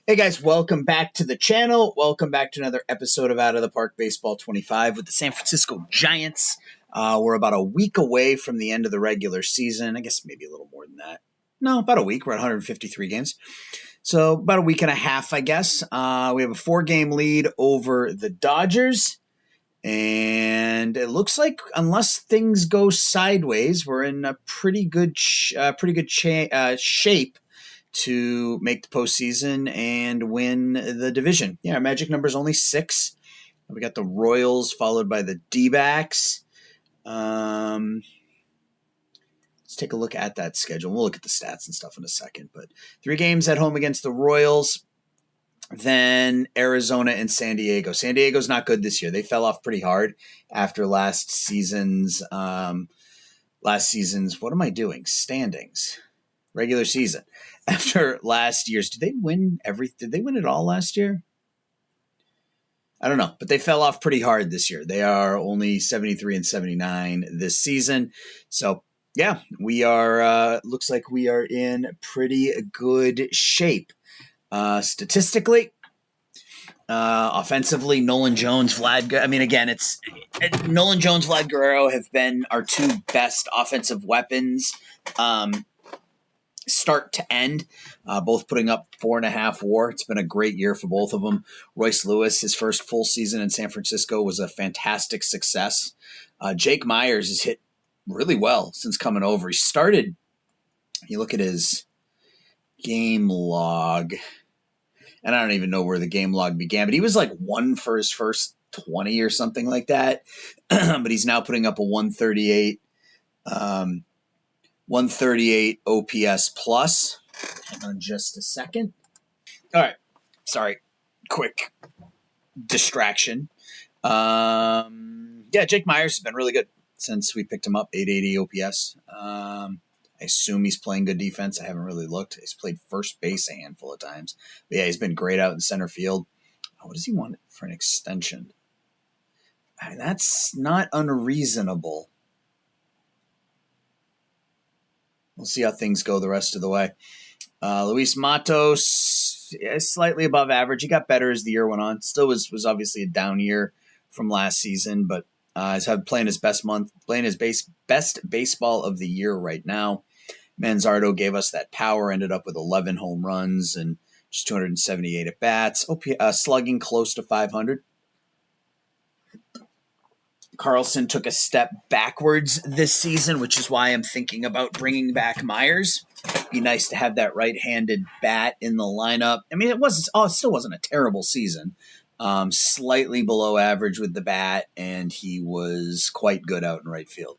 Hey guys, welcome back to the channel. Welcome back to another episode of Out of the Park Baseball 25 with the San Francisco Giants. We're about a week away from the end of the regular season. I guess maybe a little more than that. No, about a week. We're at 153 games. So about a week and a half, I guess. We have a 4-game lead over the Dodgers. And it looks like unless things go sideways, we're in a pretty good shape to make the postseason and win the division. Yeah, our magic number is only 6. We got the Royals followed by the D-backs. Let's take a look at that schedule. We'll look at the stats and stuff in a second. But 3 games at home against the Royals, then Arizona and San Diego. San Diego's not good this year. They fell off pretty hard after last season's what am I doing? Standings. Regular season. After last year's, did they win it all last year? I don't know, but they fell off pretty hard this year. They are only 73 and 79 this season. So yeah, we are, looks like we are in pretty good shape. Statistically, offensively, Nolan Jones, Vlad Guerrero have been our 2 best offensive weapons, start to end, both putting up 4.5 WAR. It's been a great year for both of them. Royce Lewis, his first full season in San Francisco was a fantastic success. Jake Myers has hit really well since coming over. He started, you look at his game log, and I don't even know where the game log began, but he was like 1 for his first 20 or something like that. But he's now putting up a 138 OPS plus. Hang on just a second. All right. Sorry. Quick distraction. Jake Myers has been really good since we picked him up, 880 OPS. I assume he's playing good defense. I haven't really looked. He's played first base a handful of times. But yeah, he's been great out in center field. What does he want for an extension? I mean, that's not unreasonable. We'll see how things go the rest of the way. Luis Matos, slightly above average. He got better as the year went on. Still was obviously a down year from last season, but is playing his best best baseball of the year right now. Manzardo gave us that power, ended up with 11 home runs and just 278 at bats. Slugging close to 500. Carlson took a step backwards this season, which is why I'm thinking about bringing back Myers. Be nice to have that right-handed bat in the lineup. I mean, it still wasn't a terrible season. Slightly below average with the bat, and he was quite good out in right field.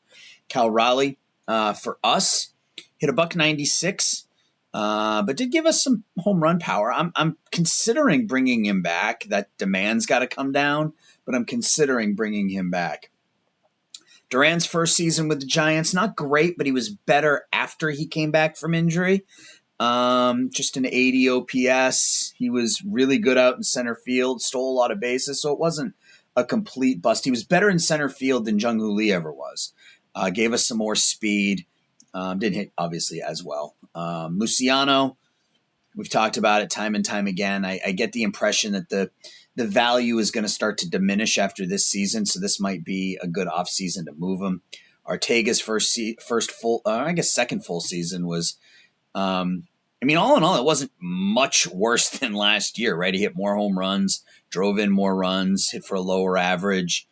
Cal Raleigh, for us, hit a $196, but did give us some home run power. I'm considering bringing him back. That demand's got to come down, but I'm considering bringing him back. Duran's first season with the Giants, not great, but he was better after he came back from injury. Just an 80 OPS. He was really good out in center field, stole a lot of bases, so it wasn't a complete bust. He was better in center field than Jung-Hoo Lee ever was. Gave us some more speed. Didn't hit, obviously, as well. Luciano, we've talked about it time and time again. I get the impression that the value is going to start to diminish after this season, so this might be a good offseason to move him. Artega's second full season was, all in all, it wasn't much worse than last year, right? He hit more home runs, drove in more runs, hit for a lower average.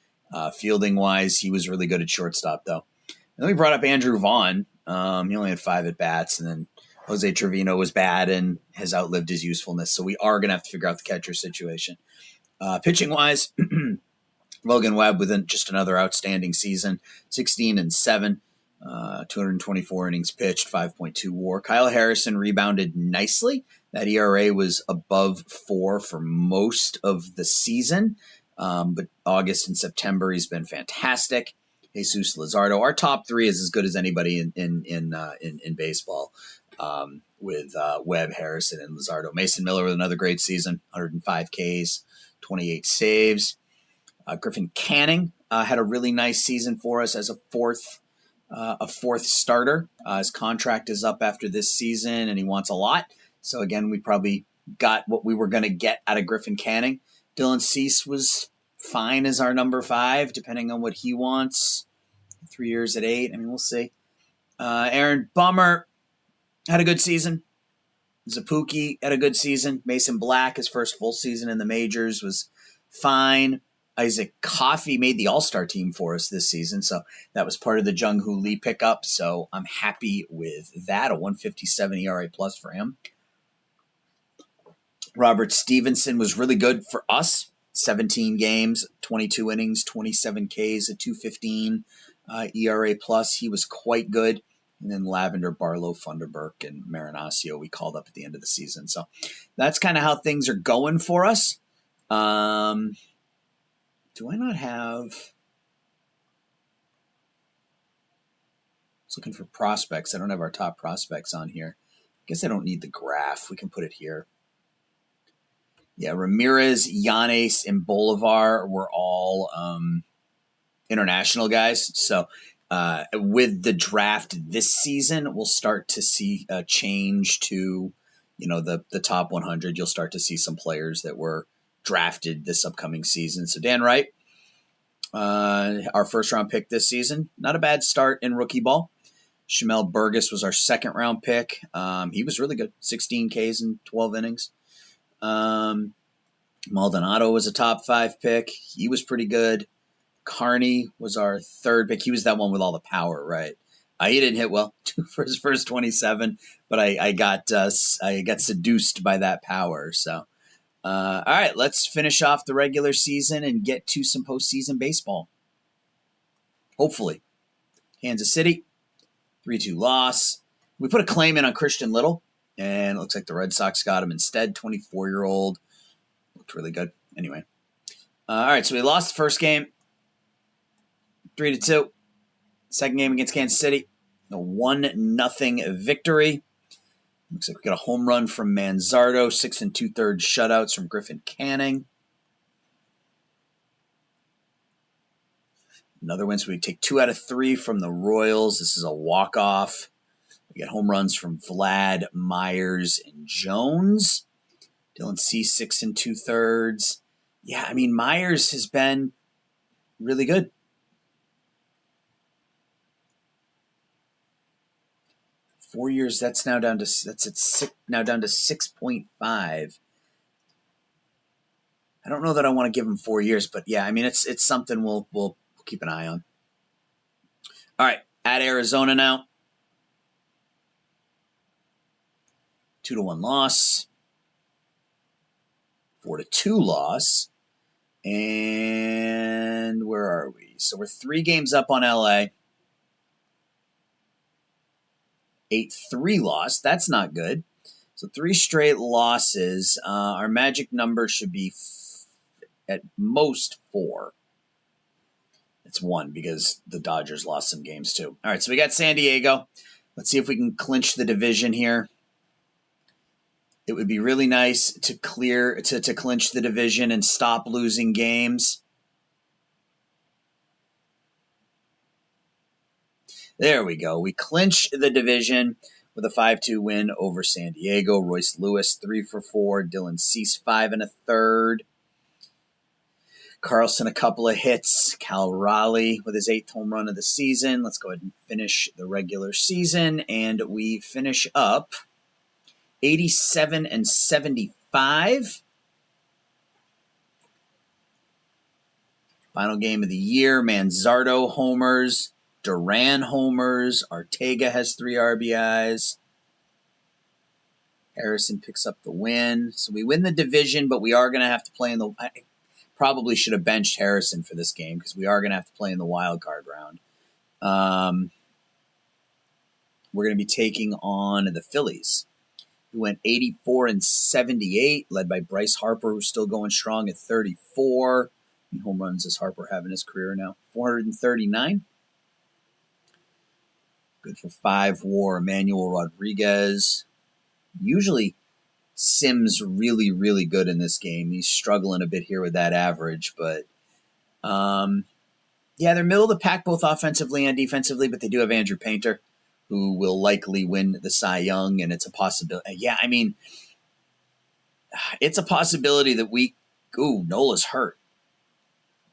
Fielding-wise, he was really good at shortstop, though. And then we brought up Andrew Vaughn. He only had 5 at-bats, and then Jose Trevino was bad and has outlived his usefulness, so we are going to have to figure out the catcher situation. Pitching-wise, Logan Webb with just another outstanding season, 16-7, 224 innings pitched, 5.2 WAR. Kyle Harrison rebounded nicely. That ERA was above 4 for most of the season, but August and September he's been fantastic. Jesus Luzardo, our top 3 is as good as anybody in baseball. With Webb, Harrison, and Luzardo. Mason Miller with another great season, 105 Ks, 28 saves. Griffin Canning had a really nice season for us as a fourth starter. His contract is up after this season, and he wants a lot. So again, we probably got what we were going to get out of Griffin Canning. Dylan Cease was fine as our number 5, depending on what he wants. 3 years at 8. I mean, we'll see. Aaron Bummer had a good season. Zapuki had a good season. Mason Black, his first full season in the majors, was fine. Isaac Coffey made the All-Star team for us this season, so that was part of the Jung Hoo Lee pickup, so I'm happy with that, a 157 ERA plus for him. Robert Stevenson was really good for us, 17 games, 22 innings, 27 Ks, a 215 ERA plus. He was quite good. And then Lavender, Barlow, Funderburk, and Marinaccio we called up at the end of the season. So that's kind of how things are going for us. Do I not have... I was looking for prospects. I don't have our top prospects on here. I guess I don't need the graph. We can put it here. Yeah, Ramirez, Yanes, and Bolivar were all international guys. So with the draft this season, we'll start to see a change to, the top 100. You'll start to see some players that were drafted this upcoming season. So Dan Wright, our first round pick this season, not a bad start in rookie ball. Shamel Burgess was our second round pick. He was really good, 16 Ks in 12 innings. Maldonado was a top 5 pick. He was pretty good. Carney was our third pick. He was that one with all the power, right? He didn't hit well for his first 27, but I got seduced by that power. So, all right, let's finish off the regular season and get to some postseason baseball. Hopefully, Kansas City, 3-2 loss. We put a claim in on Christian Little, and it looks like the Red Sox got him instead. 24-year-old, looked really good. Anyway, all right, so we lost the first game. 3-2. Second game against Kansas City, a 1-0 victory. Looks like we got a home run from Manzardo, 6 2/3 shutouts from Griffin Canning. Another win, so we take 2 out of 3 from the Royals. This is a walk-off. We get home runs from Vlad, Myers, and Jones. Dylan Cease, 6 2/3. Yeah, I mean, Myers has been really good. 4 years, that's now down to 6.5. I don't know that I want to give him 4 years, but yeah, I mean it's something we'll keep an eye on. All right, at Arizona now. 2-1 loss. 4-2 loss. And where are we? So we're 3 games up on LA. 8-3 loss. That's not good. So 3 straight losses. Our magic number should be at most 4. It's 1 because the Dodgers lost some games too. All right, so we got San Diego. Let's see if we can clinch the division here. It would be really nice to clinch the division and stop losing games. There we go. We clinch the division with a 5-2 win over San Diego. Royce Lewis, 3 for 4. Dylan Cease, 5 1/3. Carlson, a couple of hits. Cal Raleigh with his 8th home run of the season. Let's go ahead and finish the regular season. And we finish up 87 75. Final game of the year. Manzardo homers. Duran homers. Ortega has 3 RBIs. Harrison picks up the win. So we win the division, but we are going to have to play in the... I probably should have benched Harrison for this game because we are going to have to play in the wild card round. We're going to be taking on the Phillies, who went 84 78, led by Bryce Harper, who's still going strong at 34. How many home runs does Harper have in his career now? 439. Good for 5 WAR. Emmanuel Rodriguez. Usually Sim's really, really good in this game. He's struggling a bit here with that average, but yeah, they're middle of the pack both offensively and defensively, but they do have Andrew Painter, who will likely win the Cy Young, and it's a possibility. Yeah, I mean, it's a possibility that Nola's hurt.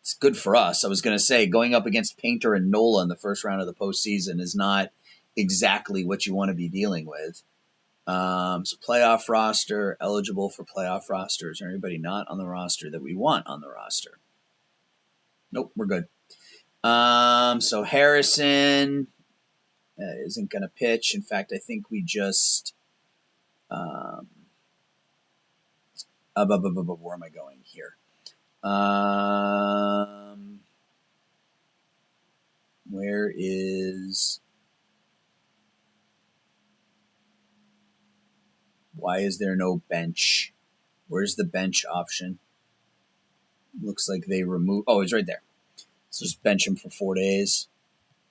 It's good for us. I was going to say, going up against Painter and Nola in the first round of the postseason is not exactly what you want to be dealing with. So playoff roster, eligible for playoff roster. Is there anybody not on the roster that we want on the roster? Nope, we're good. So Harrison isn't going to pitch. In fact, I think we just where am I going here? Where is... Why is there no bench? Where's the bench option? Looks like they removed... Oh, it's right there. So just bench him for 4 days.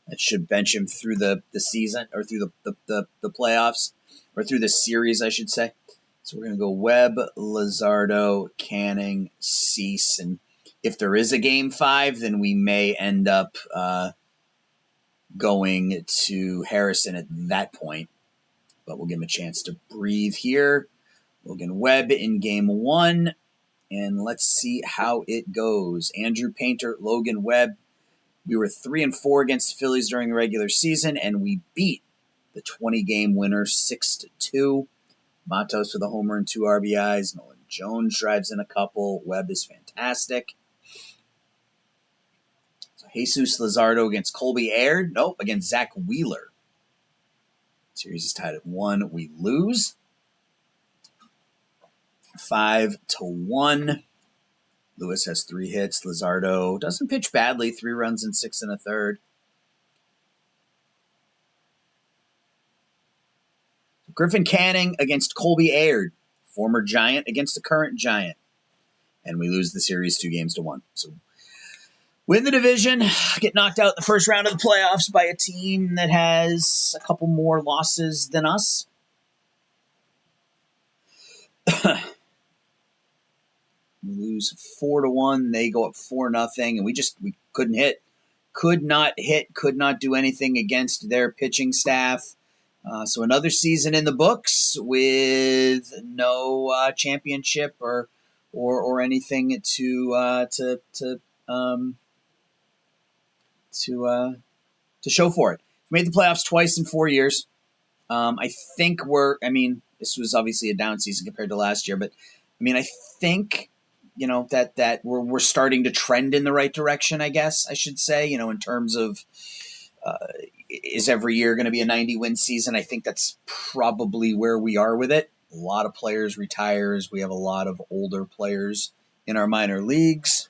That should bench him through the season, or through the playoffs, or through the series, I should say. So we're going to go Webb, Luzardo, Canning, Cease. And if there is a Game 5, then we may end up going to Harrison at that point. But we'll give him a chance to breathe here. Logan Webb in Game 1. And let's see how it goes. Andrew Painter, Logan Webb. We were 3-4 against the Phillies during the regular season, and we beat the 20-game winner 6-2. Matos with a homer and 2 RBIs. Nolan Jones drives in a couple. Webb is fantastic. So Jesus Luzardo against Colby Aird. Nope, against Zach Wheeler. Series is tied at 1. We lose 5-1. Lewis has 3 hits. Luzardo doesn't pitch badly. 3 runs and 6 1/3. Griffin Canning against Colby Aird, former Giant against the current Giant. And we lose the series 2-1. So win the division, get knocked out in the first round of the playoffs by a team that has a couple more losses than us. We lose 4-1. They go up 4-0, and we couldn't hit. Could not do anything against their pitching staff. So another season in the books with no championship or anything to show for it. We made the playoffs twice in 4 years. I think this was obviously a down season compared to last year, but I think that we're starting to trend in the right direction. I guess I should say, in terms of. Is every year going to be a 90-win season? I think that's probably where we are with it. A lot of players retires. We have a lot of older players in our minor leagues.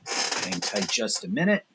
Hang tight just a minute.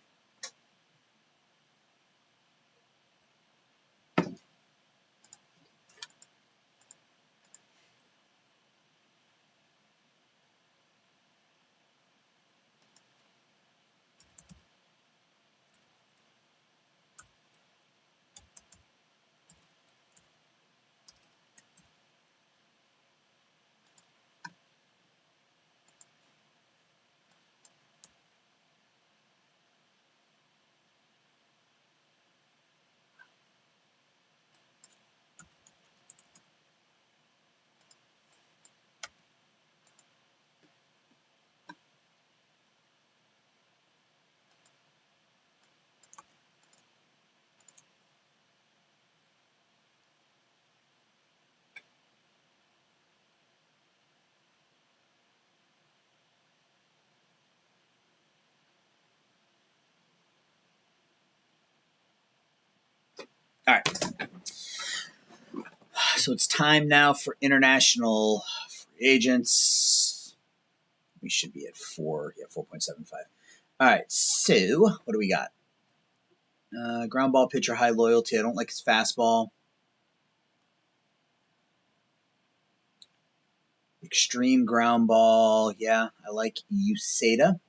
All right. So it's time now for international free agents. We should be at 4.75. All right. So what do we got? Ground ball pitcher, high loyalty. I don't like his fastball. Extreme ground ball. Yeah, I like Uceda.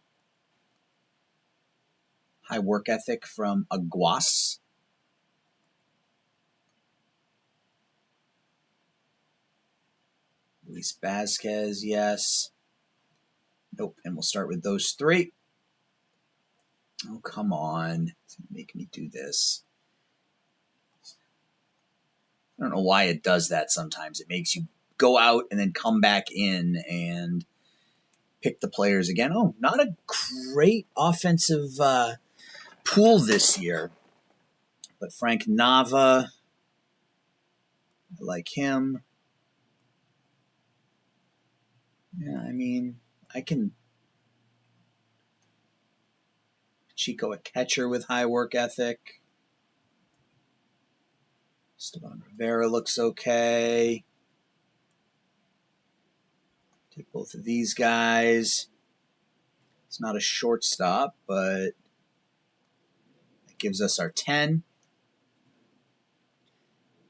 High work ethic from Aguas. Luis Vasquez, yes. Nope, and we'll start with those 3. Oh, come on. It's going to make me do this. I don't know why it does that sometimes. It makes you go out and then come back in and pick the players again. Oh, not a great offensive pool this year. But Frank Nava, I like him. Yeah, I mean, I can. Chico, a catcher with high work ethic. Esteban Rivera looks okay. Take both of these guys. It's not a shortstop, but it gives us our 10.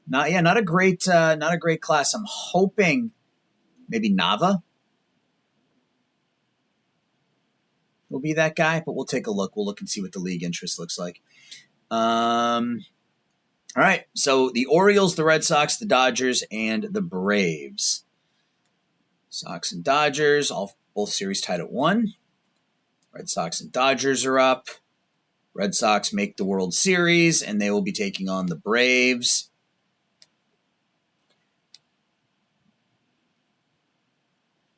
Not a great class. I'm hoping maybe Nava will be that guy, but we'll take a look. We'll look and see what the league interest looks like. All right, so the Orioles, the Red Sox, the Dodgers, and the Braves. Sox and Dodgers, both series tied at 1. Red Sox and Dodgers are up. Red Sox make the World Series, and they will be taking on the Braves.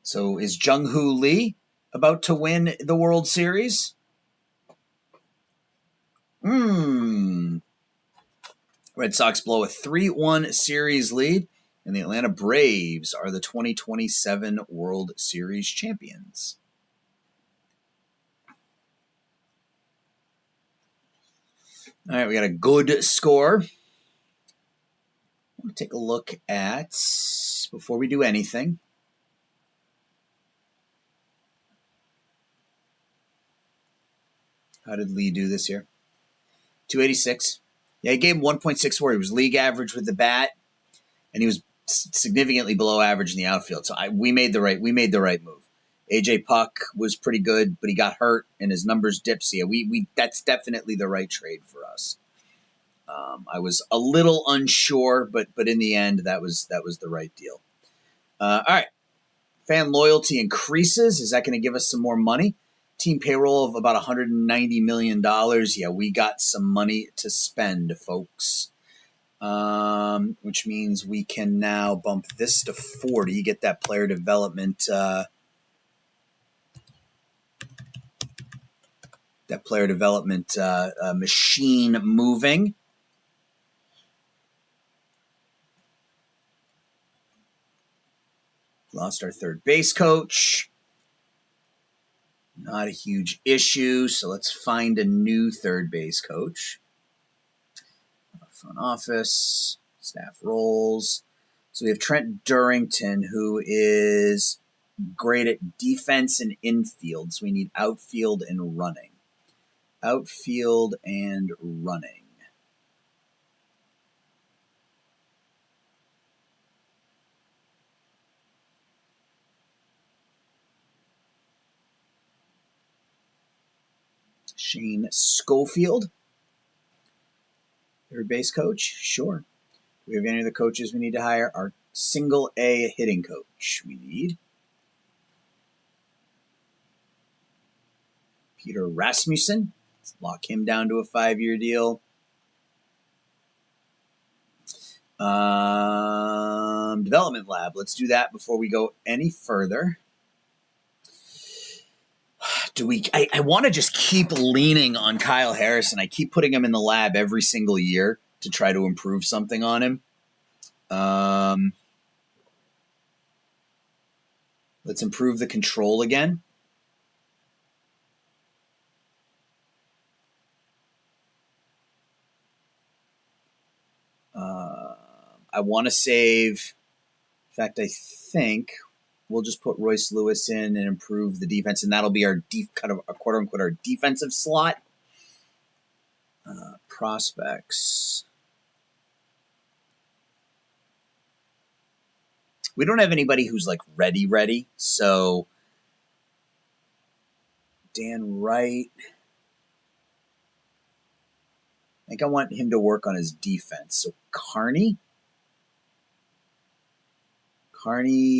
So is Jung-Hoo Lee about to win the World Series? Red Sox blow a 3-1 series lead, and the Atlanta Braves are the 2027 World Series champions. All right, we got a good score. We'll take a look at, before we do anything, how did Lee do this year? 286. Yeah, he gave him 1.64. He was league average with the bat, and he was significantly below average in the outfield. So we made the right move. AJ Puck was pretty good, but he got hurt and his numbers dipped. So yeah, that's definitely the right trade for us. I was a little unsure, but in the end, that was the right deal. All right, fan loyalty increases. Is that going to give us some more money? Team payroll of about $190 million. Yeah, we got some money to spend, folks. Which means we can now bump this to 40, get that player development machine moving. Lost our third base coach. Not a huge issue, so let's find a new third base coach. Front office, staff roles. So we have Trent Durrington, who is great at defense and infield. So we need outfield and running. Outfield and running. Shane Schofield, third base coach. Sure. Do we have any of the coaches we need to hire? Our single A hitting coach we need. Peter Rasmussen. Let's lock him down to a 5-year deal. Development lab. Let's do that before we go any further. I want to just keep leaning on Kyle Harrison. I keep putting him in the lab every single year to try to improve something on him. Let's improve the control again. I want to save. In fact, I think we'll just put Royce Lewis in and improve the defense, and that'll be our quote unquote our defensive slot. Prospects. We don't have anybody who's like ready. So Dan Wright. I think I want him to work on his defense. So Carney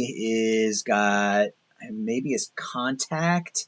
is got maybe his contact.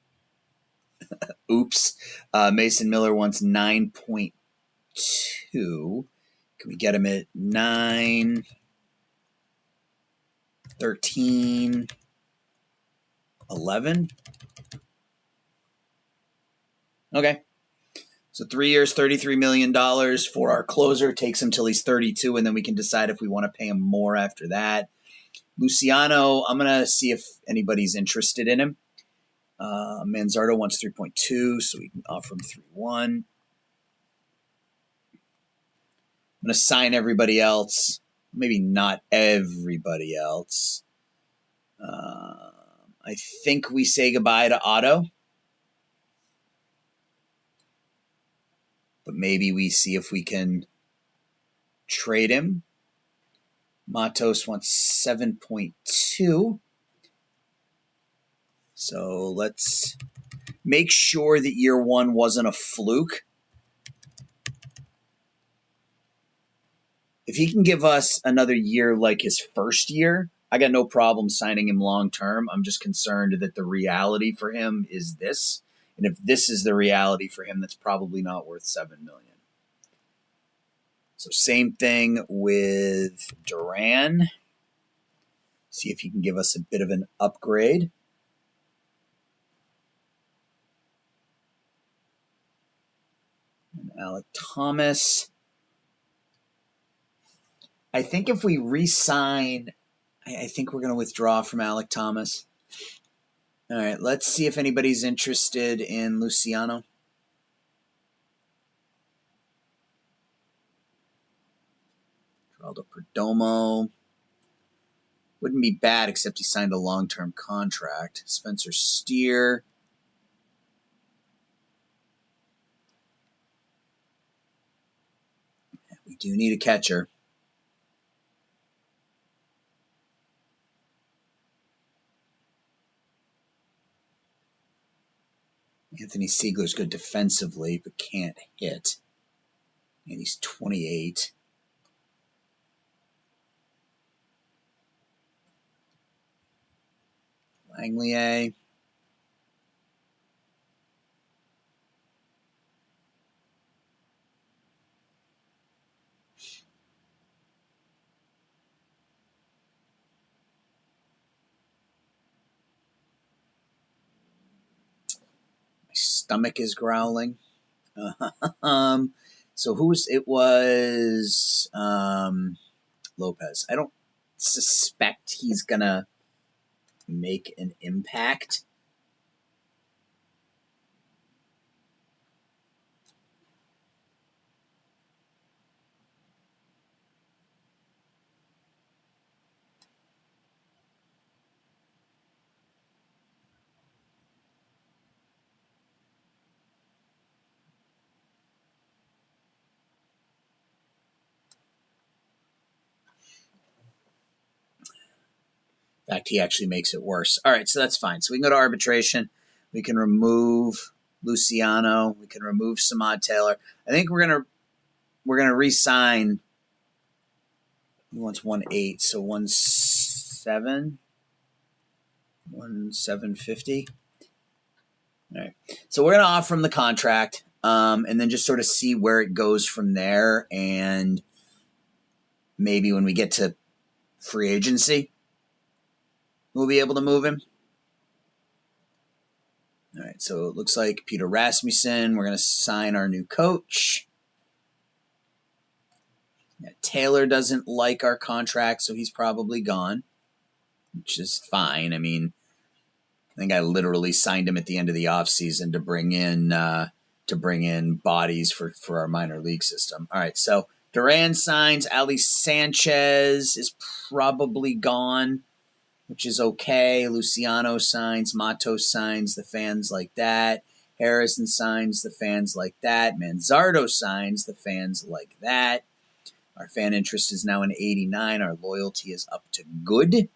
Oops. Mason Miller wants 9.2. Can we get him at 9, 13, 11? Okay. So 3 years, $33 million for our closer. Takes him till he's 32, and then we can decide if we want to pay him more after that. Luciano, I'm going to see if anybody's interested in him. Manzardo wants 3.2, so we can offer him 3.1. I'm going to sign everybody else. Maybe not everybody else. I think we say goodbye to Otto. But maybe we see if we can trade him. Matos wants 7.2. So let's make sure that year one wasn't a fluke. If he can give us another year like his first year, I got no problem signing him long term. I'm just concerned that the reality for him is this. And if this is the reality for him, that's probably not worth $7 million. So same thing with Duran. See if he can give us a bit of an upgrade. And Alec Thomas. I think if we re-sign, I think we're going to withdraw from Alec Thomas. All right, let's see if anybody's interested in Luciano. Geraldo Perdomo. Wouldn't be bad, except he signed a long-term contract. Spencer Steer. We do need a catcher. Anthony Siegler's good defensively, but can't hit. And he's 28. Langlier. My stomach is growling. So it was Lopez. I don't suspect he's going to make an impact. In fact, he actually makes it worse. All right, so that's fine. So we can go to arbitration. We can remove Luciano. We can remove Samad Taylor. I think we're gonna re-sign. He wants 1.8, so 1.7, 1.750. All right, so we're gonna offer him the contract, and then just sort of see where it goes from there, and maybe when we get to free agency, we'll be able to move him. All right, so it looks like Peter Rasmussen. We're going to sign our new coach. Yeah, Taylor doesn't like our contract, so he's probably gone, which is fine. I mean, I think I literally signed him at the end of the offseason to bring in bodies for our minor league system. All right, so Duran signs. Ali Sanchez is probably gone, which is okay. Luciano signs. Matos signs. The fans like that. Harrison signs. The fans like that. Manzardo signs. The fans like that. Our fan interest is now an 89. Our loyalty is up to good.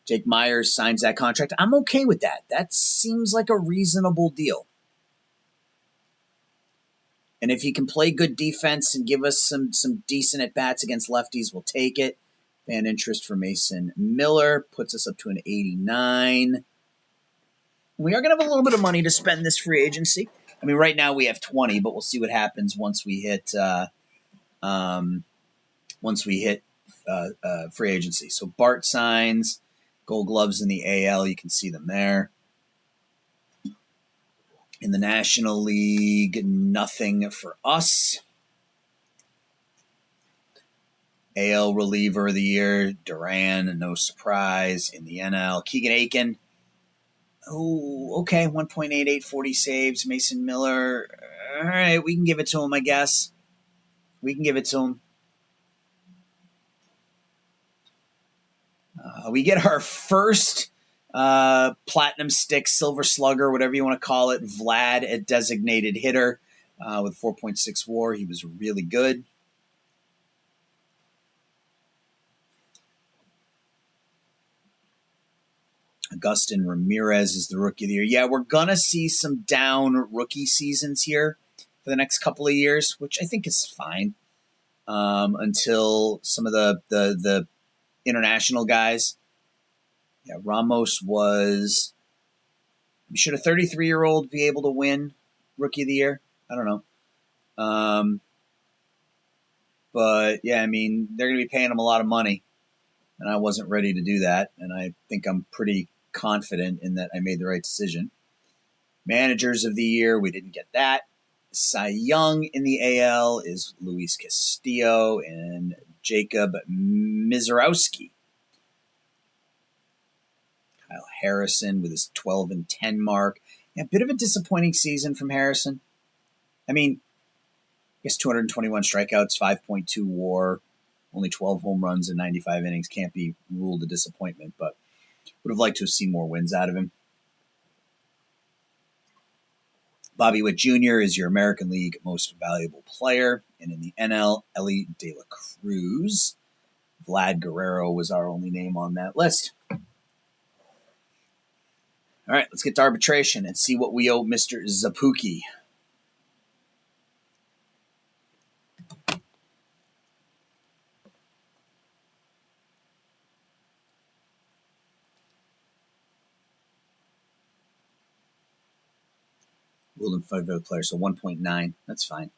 Jake Myers signs that contract. I'm okay with that. That seems like a reasonable deal. And if he can play good defense and give us some decent at-bats against lefties, we'll take it. Fan interest for Mason Miller puts us up to an 89. We are going to have a little bit of money to spend this free agency. I mean, right now we have 20, but we'll see what happens once we hit free agency. So Bart signs, Gold Gloves in the AL. You can see them there. In the National League, nothing for us. AL reliever of the year, Duran, no surprise. In the NL, Keegan Aiken. Oh, okay, 1.88, 40 saves. Mason Miller. All right, we can give it to him, I guess. We can give it to him. We get our first Platinum Stick, Silver Slugger, whatever you want to call it, Vlad at designated hitter with 4.6 WAR. He was really good. Agustin Ramirez is the Rookie of the Year. Yeah, we're going to see some down rookie seasons here for the next couple of years, which I think is fine until some of the international guys. Yeah, Ramos was... Should a 33-year-old be able to win Rookie of the Year? I don't know. But, yeah, I mean, they're going to be paying him a lot of money, and I wasn't ready to do that, and I think I'm pretty confident in that I made the right decision. Managers of the Year, we didn't get that. Cy Young in the AL is Luis Castillo and Jacob Mizorowski. Kyle Harrison with his 12-10 mark. Yeah, a bit of a disappointing season from Harrison. I mean, I guess 221 strikeouts, 5.2 WAR, only 12 home runs in 95 innings. Can't be ruled a disappointment, but would have liked to have seen more wins out of him. Bobby Witt Jr. is your American League Most Valuable Player. And in the NL, Ellie De La Cruz. Vlad Guerrero was our only name on that list. All right, let's get to arbitration and see what we owe Mr. Zapuki. Ruled in favor of the player, so 1.9. That's fine.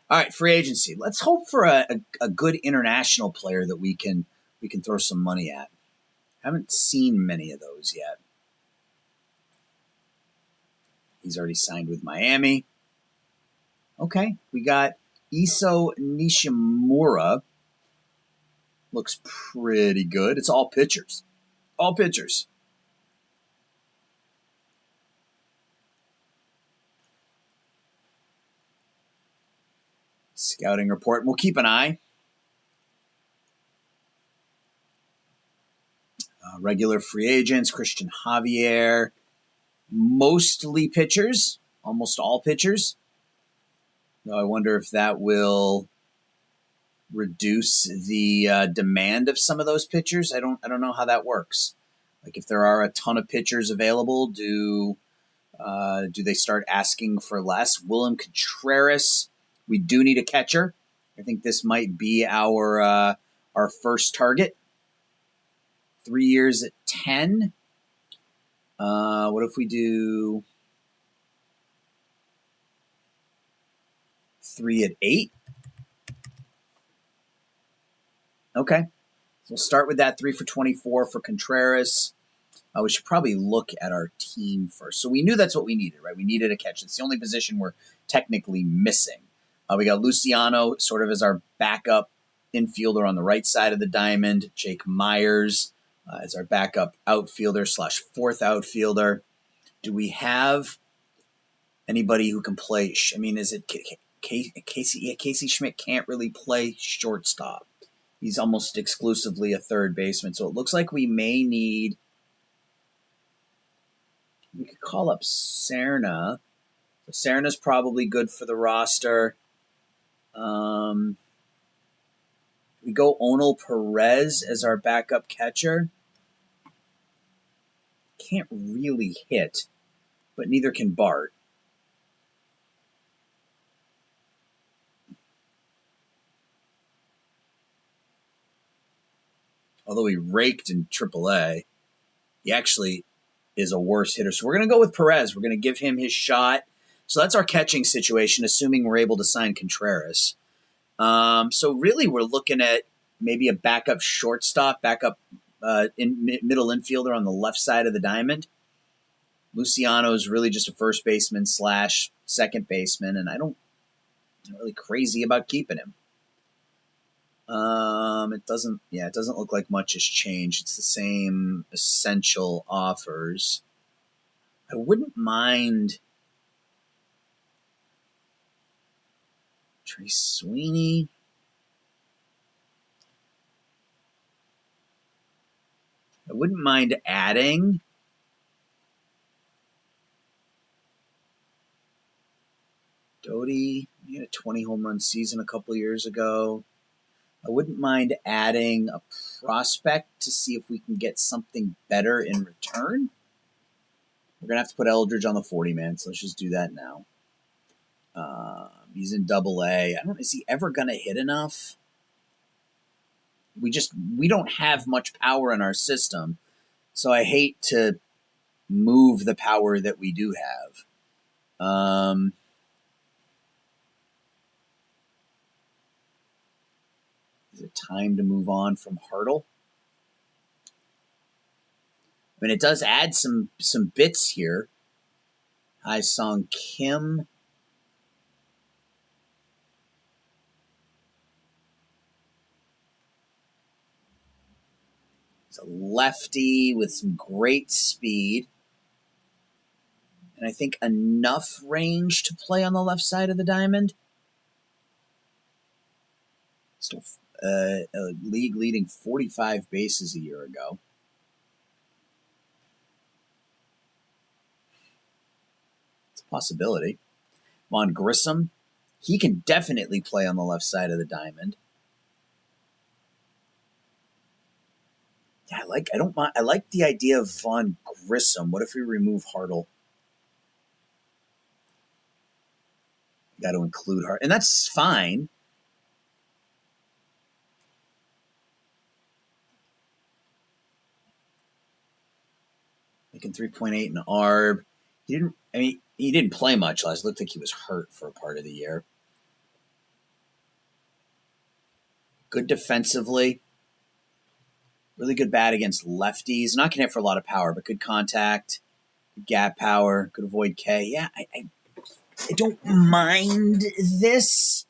All right, free agency. Let's hope for a good international player that we can throw some money at. Haven't seen many of those yet. He's already signed with Miami. Okay, we got Iso Nishimura. Looks pretty good. It's all pitchers. All pitchers. Scouting report. We'll keep an eye. Regular free agents. Christian Javier. Mostly pitchers. Almost all pitchers. Now, I wonder if that will reduce the demand of some of those pitchers. I don't know how that works. Like if there are a ton of pitchers available, do they start asking for less? Willem Contreras. We do need a catcher. I think this might be our first target. 3 years at 10. What if we do 3 at 8? Okay. So we'll start with that 3 for 24 for Contreras. We should probably look at our team first. So we knew that's what we needed, right? We needed a catch. It's the only position we're technically missing. We got Luciano sort of as our backup infielder on the right side of the diamond. Jake Myers as our backup outfielder / fourth outfielder. Do we have anybody who can play? I mean, is it Casey? Yeah, Casey Schmidt can't really play shortstop. He's almost exclusively a third baseman. So it looks like we may need... We could call up Serna. So Serna's probably good for the roster. We go Onel Perez as our backup catcher. Can't really hit, but neither can Bart. although he raked in AAA, he actually is a worse hitter. So we're going to go with Perez. We're going to give him his shot. So that's our catching situation, assuming we're able to sign Contreras. So really we're looking at maybe a backup shortstop, backup middle infielder on the left side of the diamond. Luciano is really just a first baseman / second baseman, and I'm not really crazy about keeping him. It doesn't look like much has changed. It's the same essential offers. I wouldn't mind Trey Sweeney. I wouldn't mind adding Doty. He had a 20 home run season a couple years ago. I wouldn't mind adding a prospect to see if we can get something better in return. We're going to have to put Eldridge on the 40-man, so let's just do that now. He's in AA. Is he ever going to hit enough? We don't have much power in our system, so I hate to move the power that we do have. Is it time to move on from Hartle? I mean, it does add some bits here. Hai-Song Kim. He's a lefty with some great speed. And I think enough range to play on the left side of the diamond. Still a league leading 45 bases a year ago. It's a possibility. Von Grissom, he can definitely play on the left side of the diamond. Yeah, I like the idea of Von Grissom. What if we remove Hartle? Got to include Hartle, and that's fine. Making 3.8 in ARB. He didn't play much last. It looked like he was hurt for a part of the year. Good defensively. Really good bat against lefties. Not going to hit for a lot of power, but good contact, good gap power, could avoid K. Yeah, I don't mind this.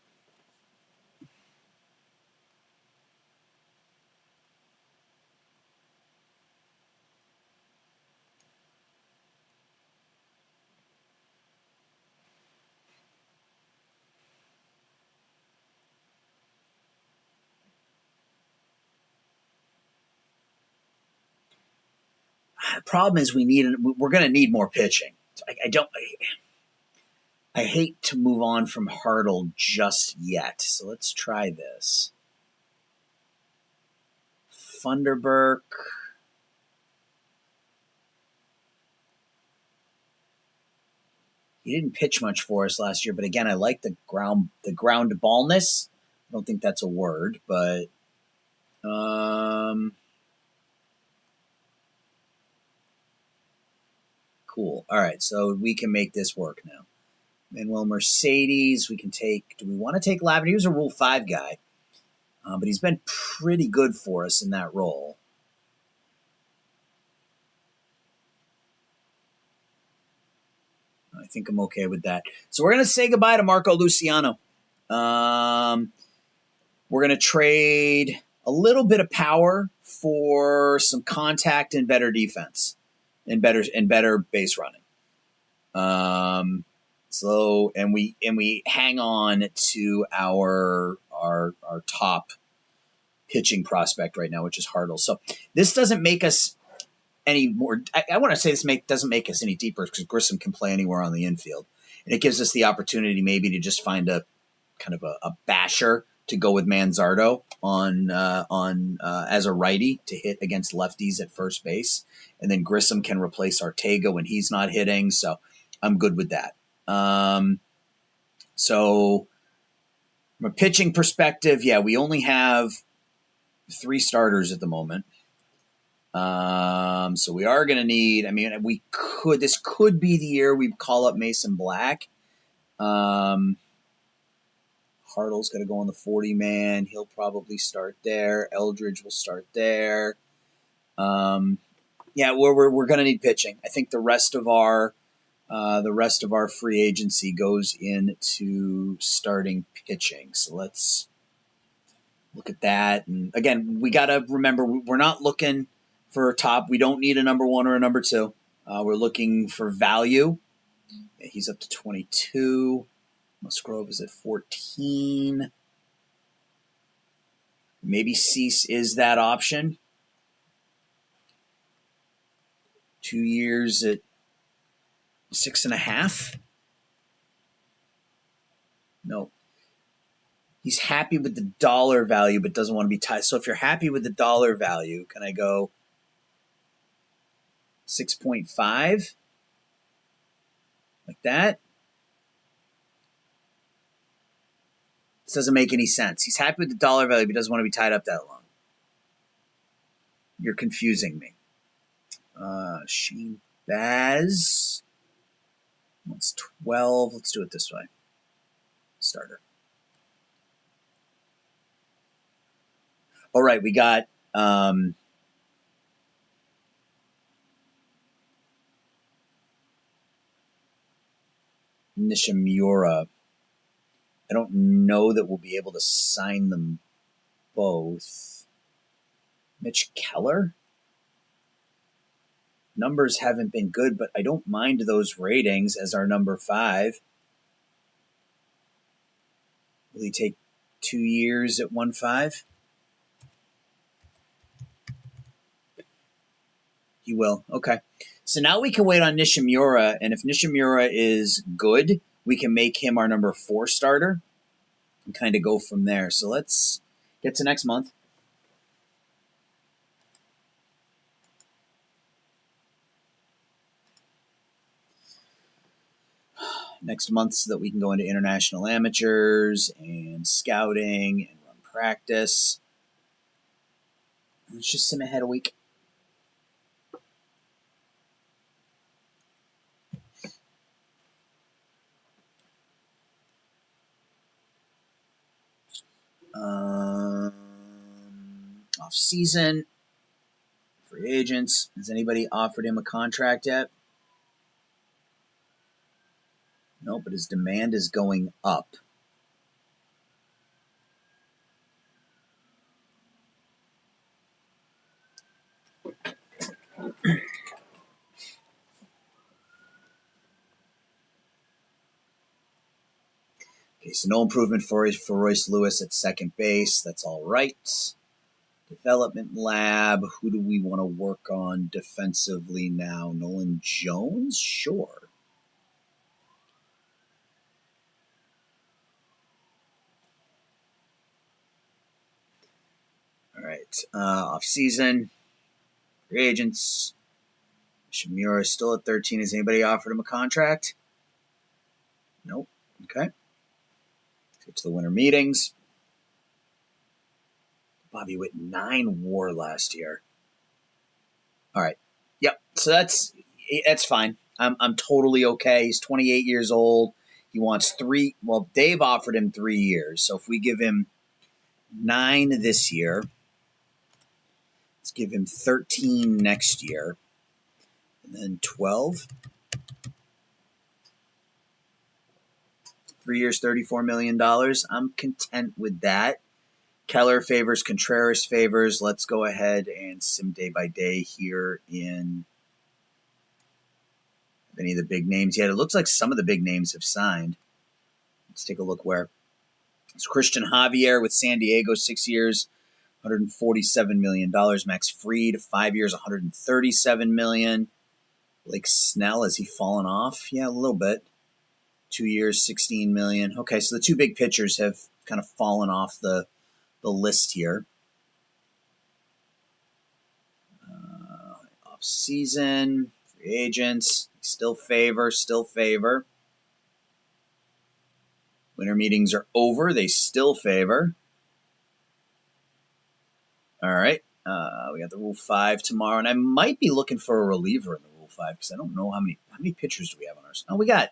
The problem is we're going to need more pitching. So I hate to move on from Hartle just yet. So let's try this. Funderburk. He didn't pitch much for us last year, but again, I like the ground ballness. I don't think that's a word, but cool. All right, so we can make this work now. Manuel Mercedes, we can take. Do we want to take Lavender? He was a Rule 5 guy, but he's been pretty good for us in that role. I think I'm okay with that. So we're going to say goodbye to Marco Luciano. We're going to trade a little bit of power for some contact and better defense and better base running. And we hang on to our top pitching prospect right now, which is Hartle. So this doesn't make us any more. I want to say this doesn't make us any deeper because Grissom can play anywhere on the infield, and it gives us the opportunity maybe to just find a kind of a basher to go with Manzardo on as a righty to hit against lefties at first base, and then Grissom can replace Ortega when he's not hitting. So I'm good with that. So from a pitching perspective, yeah, we only have 3 starters at the moment. So we are going to need, this could be the year we call up Mason Black. Hartle's going to go on the 40-man. He'll probably start there. Eldridge will start there. We're going to need pitching. I think the rest of our free agency goes into starting pitching. So let's look at that. And again, we got to remember we're not looking for a top. We don't need a number one or a number two. We're looking for value. He's up to 22. Musgrove is at 14. Maybe Cease is that option. 2 years at 6.5. No. He's happy with the dollar value, but doesn't want to be tied. So if you're happy with the dollar value, can I go 6.5? Like that? This doesn't make any sense. He's happy with the dollar value, but doesn't want to be tied up that long. You're confusing me. Shane Baz. That's 12. Let's do it this way. Starter. All right, we got Nishimura. I don't know that we'll be able to sign them both. Mitch Keller? Numbers haven't been good, but I don't mind those ratings as our number 5. Will he take 2 years at 1.5? He will. Okay. So now we can wait on Nishimura, and if Nishimura is good, we can make him our number 4 starter and kind of go from there. So let's get to next month. Next month so that we can go into international amateurs and scouting and run practice. Let's just sim ahead a week. Off-season, free agents. Has anybody offered him a contract yet? No, but his demand is going up. Okay, so no improvement for Royce Lewis at second base. That's all right. Development lab. Who do we want to work on defensively now? Nolan Jones? Sure. All right. Off-season. Free agents. Shimura is still at 13. Has anybody offered him a contract? Nope. Okay. Let's get to the winter meetings. Bobby Witt 9 WAR last year. All right. Yep. So that's fine. I'm totally okay. He's 28 years old. He wants 3. Well, Dave offered him 3 years. So if we give him 9 this year, let's give him 13 next year, and then 12. 3 years, $34 million. I'm content with that. Keller favors, Contreras favors. Let's go ahead and sim day by day here in any of the big names yet. It looks like some of the big names have signed. Let's take a look where. It's Christian Javier with San Diego, 6 years, $147 million. Max Fried, 5 years, $137 million. Blake Snell, has he fallen off? Yeah, a little bit. 2 years, $16 million. Okay, so the 2 big pitchers have kind of fallen off the list here. Off-season, free agents, still favor. Winter meetings are over. They still favor. All right. We got the Rule 5 tomorrow, and I might be looking for a reliever in the Rule 5 because I don't know how many pitchers do we have on ours. Oh, we got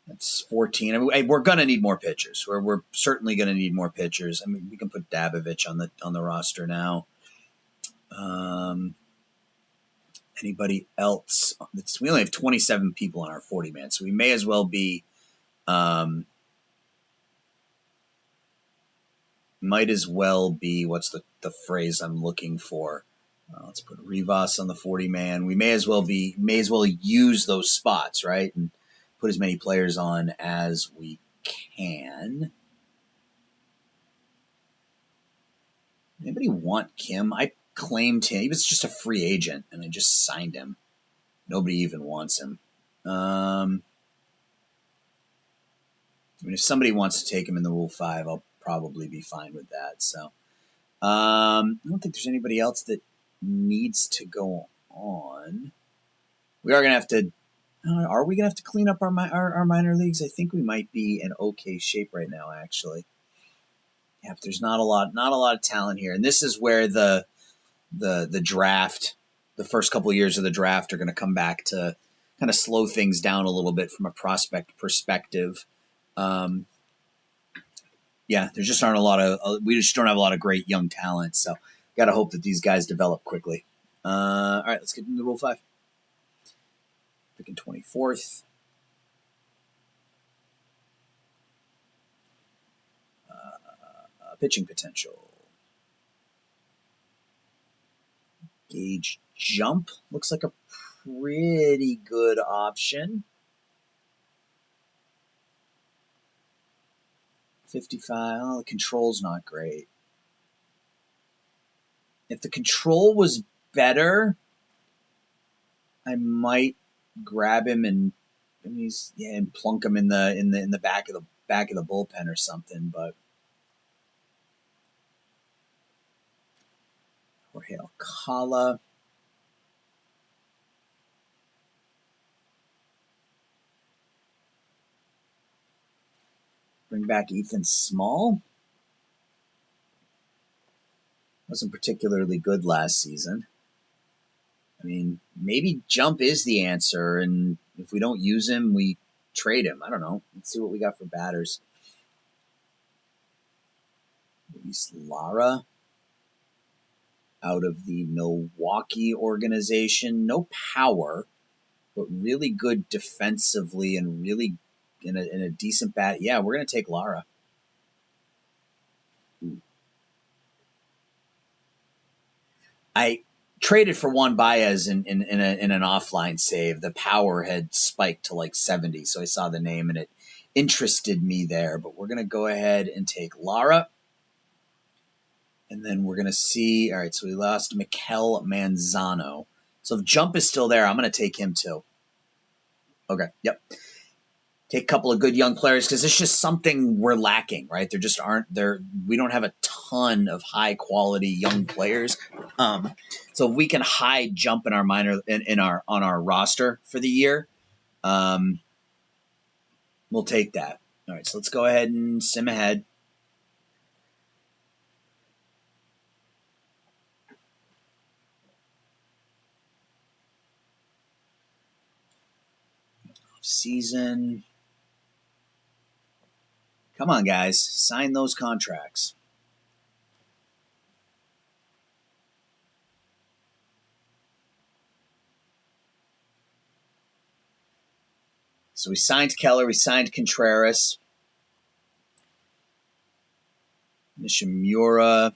that's 14. I mean, we're gonna need more pitchers. We're certainly gonna need more pitchers. I mean, we can put Dabovich on the roster now. Anybody else? We only have 27 people on our 40-man, so we may as well be. Might as well be. What's the phrase I'm looking for? Let's put Rivas on the 40-man. We may as well use those spots, right, and put as many players on as we can. Anybody want Kim? I claimed him. He was just a free agent, and I just signed him. Nobody even wants him. I mean, if somebody wants to take him in the Rule 5, I'll probably be fine with that. So I don't think there's anybody else that needs to go on. We are going to have to. Are we going to have to clean up our minor leagues? I think we might be in okay shape right now, actually. Yeah, but there's not a lot of talent here, and this is where the draft, the first couple of years of the draft, are going to come back to kind of slow things down a little bit from a prospect perspective. Yeah, there just aren't a lot of. We just don't have a lot of great young talent, so got to hope that these guys develop quickly. All right, let's get into Rule 5. Picking 24th. Pitching potential. Gauge jump looks like a pretty good option. 55. Oh, the control's not great. If the control was better, I might grab him and plunk him in the back of the bullpen or something. But Jorge Alcala. Bring back Ethan Small. Wasn't particularly good last season. I mean, maybe jump is the answer, and if we don't use him, we trade him. I don't know. Let's see what we got for batters. Luis Lara out of the Milwaukee organization. No power, but really good defensively and really in a decent bat. Yeah, we're going to take Lara. I traded for Juan Baez in an offline save. The power had spiked to like 70, so I saw the name and it interested me there. But we're going to go ahead and take Lara. And then we're going to see, all right, so we lost Mikel Manzano. So if Jump is still there, I'm going to take him too. Okay, yep. Take a couple of good young players because it's just something we're lacking, right? There just aren't there. We don't have a ton of high quality young players. So if we can hide Jump in our on our roster for the year, we'll take that. All right, so let's go ahead and sim ahead. Offseason. Come on, guys. Sign those contracts. So we signed Keller. We signed Contreras. Nishimura.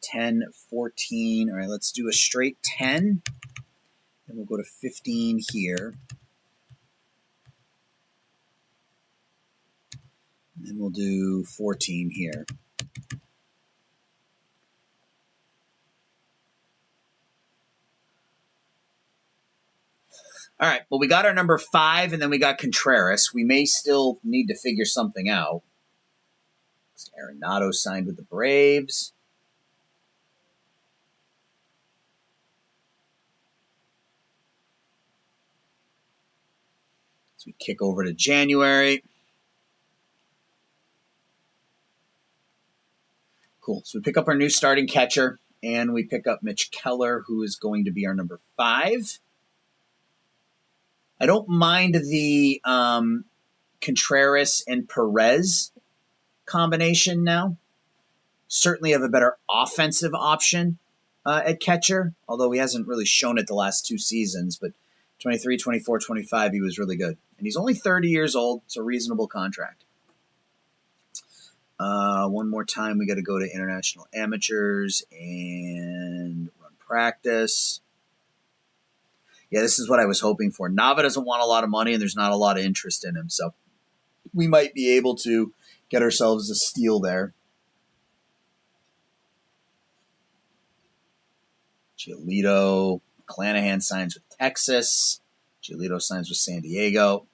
10, 14. All right, let's do a straight 10. Then we'll go to 15 here. And then we'll do 14 here. All right, well, we got our number 5, and then we got Contreras. We may still need to figure something out. Arenado signed with the Braves. So we kick over to January. So we pick up our new starting catcher, and we pick up Mitch Keller, who is going to be our number 5. I don't mind the Contreras and Perez combination now. Certainly have a better offensive option at catcher, although he hasn't really shown it the last 2 seasons, but 23, 24, 25, he was really good. And he's only 30 years old. It's a reasonable contract. One more time, we got to go to international amateurs and run practice. Yeah, this is what I was hoping for. Nava doesn't want a lot of money, and there's not a lot of interest in him, so we might be able to get ourselves a steal there. Giolito, McClanahan signs with Texas. Giolito signs with San Diego.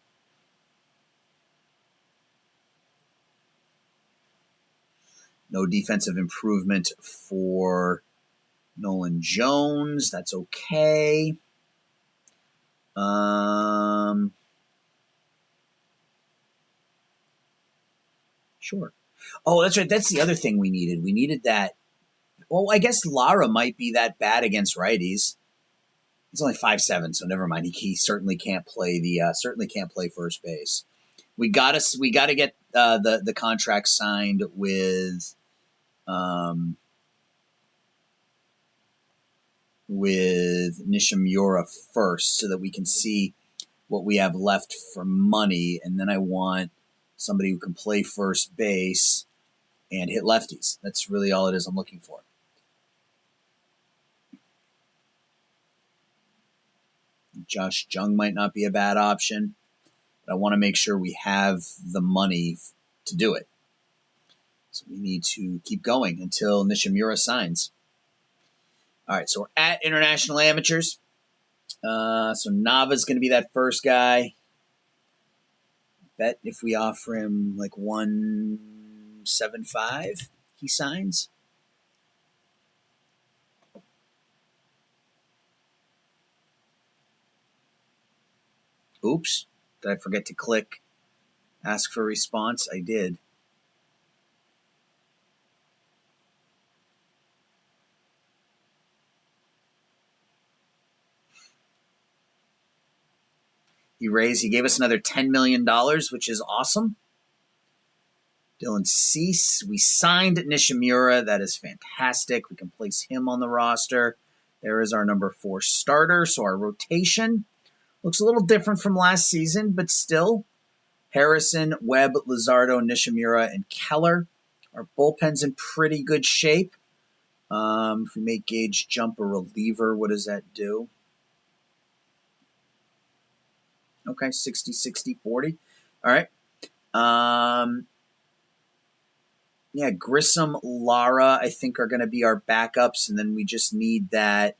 No defensive improvement for Nolan Jones. That's okay. Sure. Oh, that's right. That's the other thing we needed. We needed that. Well, I guess Lara might be that bad against righties. He's only 5'7", so never mind. He certainly can't play first base. We got to get the contract signed with Nishimura first, so that we can see what we have left for money, and then I want somebody who can play first base and hit lefties. That's really all it is I'm looking for. Josh Jung might not be a bad option, but I want to make sure we have the money to do it. So we need to keep going until Nishimura signs. All right, so we're at international amateurs. So Nava's going to be that first guy. Bet if we offer him like 175, he signs. Oops, did I forget to click ask for response? I did. He gave us another $10 million, which is awesome. Dylan Cease, we signed Nishimura. That is fantastic. We can place him on the roster. There is our number 4 starter. So our rotation looks a little different from last season, but still. Harrison, Webb, Luzardo, Nishimura, and Keller. Our bullpen's in pretty good shape. If we make Gage jump a reliever, what does that do? Okay, 60, 60, 40. All right. Yeah, Grissom, Lara, I think are going to be our backups, and then we just need that.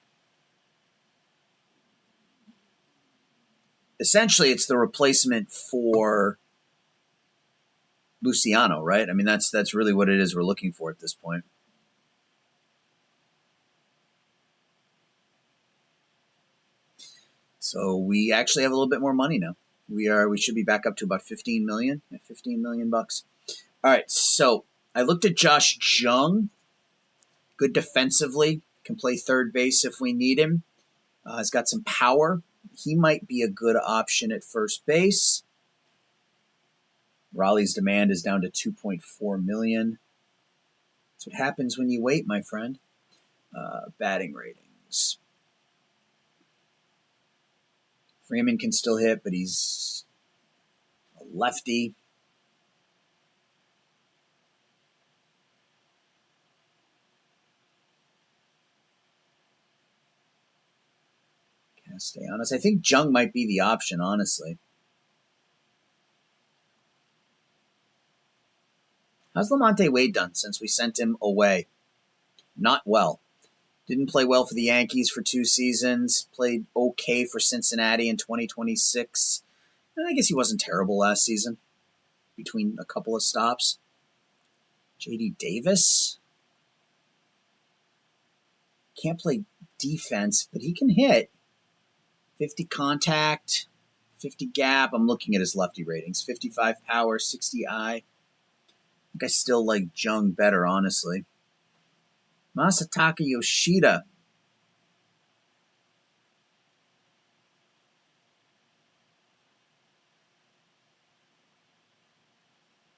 Essentially, it's the replacement for Luciano, right? I mean, that's really what it is we're looking for at this point. So we actually have a little bit more money now. We should be back up to about 15 million. Yeah, 15 million bucks. All right, so I looked at Josh Jung. Good defensively. Can play third base if we need him. He's got some power. He might be a good option at first base. Raleigh's demand is down to 2.4 million. That's what happens when you wait, my friend. Batting ratings. Freeman can still hit, but he's a lefty. Castellanos. I think Jung might be the option, honestly. How's Lamonte Wade done since we sent him away? Not well. Didn't play well for the Yankees for 2 seasons. Played okay for Cincinnati in 2026. And I guess he wasn't terrible last season between a couple of stops. J.D. Davis. Can't play defense, but he can hit. 50 contact, 50 gap. I'm looking at his lefty ratings. 55 power, 60 eye. I think I still like Jung better, honestly. Masataka Yoshida.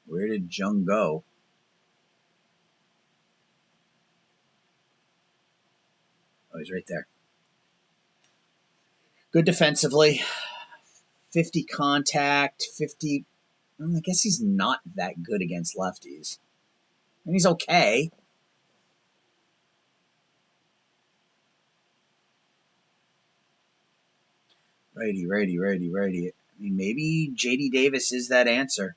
Where did Jung go? Oh, he's right there. Good defensively. 50 contact, 50. Well, I guess he's not that good against lefties. And he's okay. Righty. I mean, maybe J.D. Davis is that answer.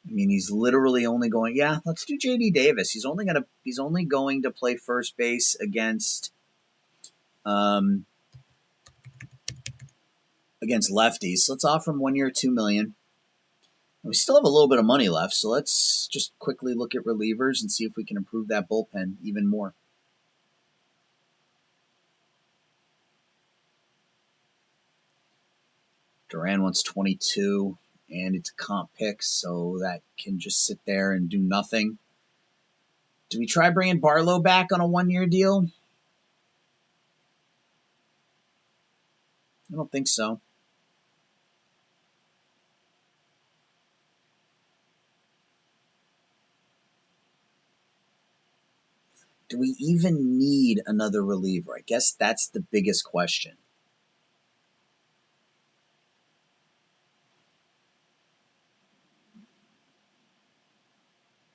I mean, he's literally only going. Yeah, let's do J.D. Davis. He's only going to play first base against lefties. So let's offer him 1 year, $2 million. We still have a little bit of money left, so let's just quickly look at relievers and see if we can improve that bullpen even more. Duran wants 22, and it's a comp pick, so that can just sit there and do nothing. Do we try bringing Barlow back on a 1 year deal? I don't think so. Do we even need another reliever? I guess that's the biggest question.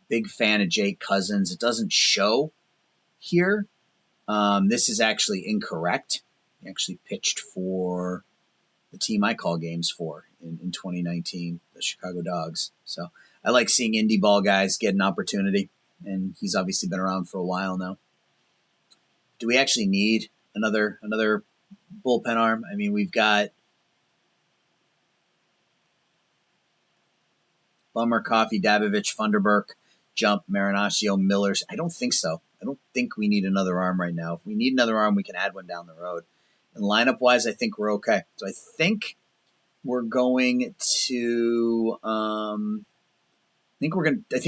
Big fan of Jake Cousins. It doesn't show here. This is actually incorrect. He actually pitched for the team I call games for in 2019, the Chicago Dogs. So I like seeing indie ball guys get an opportunity, and he's obviously been around for a while now. Do we actually need another bullpen arm? I mean, we've got Bummer, Coffee, Dabovich, Funderburk, Jump, Marinaccio, Millers. I don't think so. I don't think we need another arm right now. If we need another arm, we can add one down the road. And lineup-wise, I think we're okay. So I think we're going to. I think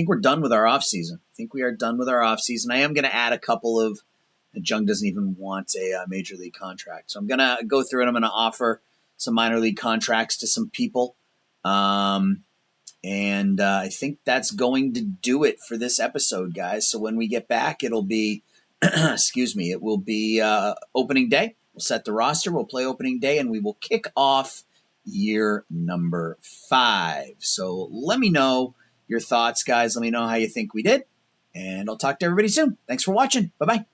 we're done with our offseason. I think we are done with our offseason. I am going to add a couple of. Jung doesn't even want a major league contract, so I'm going to go through and I'm going to offer some minor league contracts to some people. And I think that's going to do it for this episode, guys. So when we get back, it'll be, it will be opening day. We'll set the roster. We'll play opening day, and we will kick off year number 5. So let me know your thoughts, guys. Let me know how you think we did, and I'll talk to everybody soon. Thanks for watching. Bye-bye.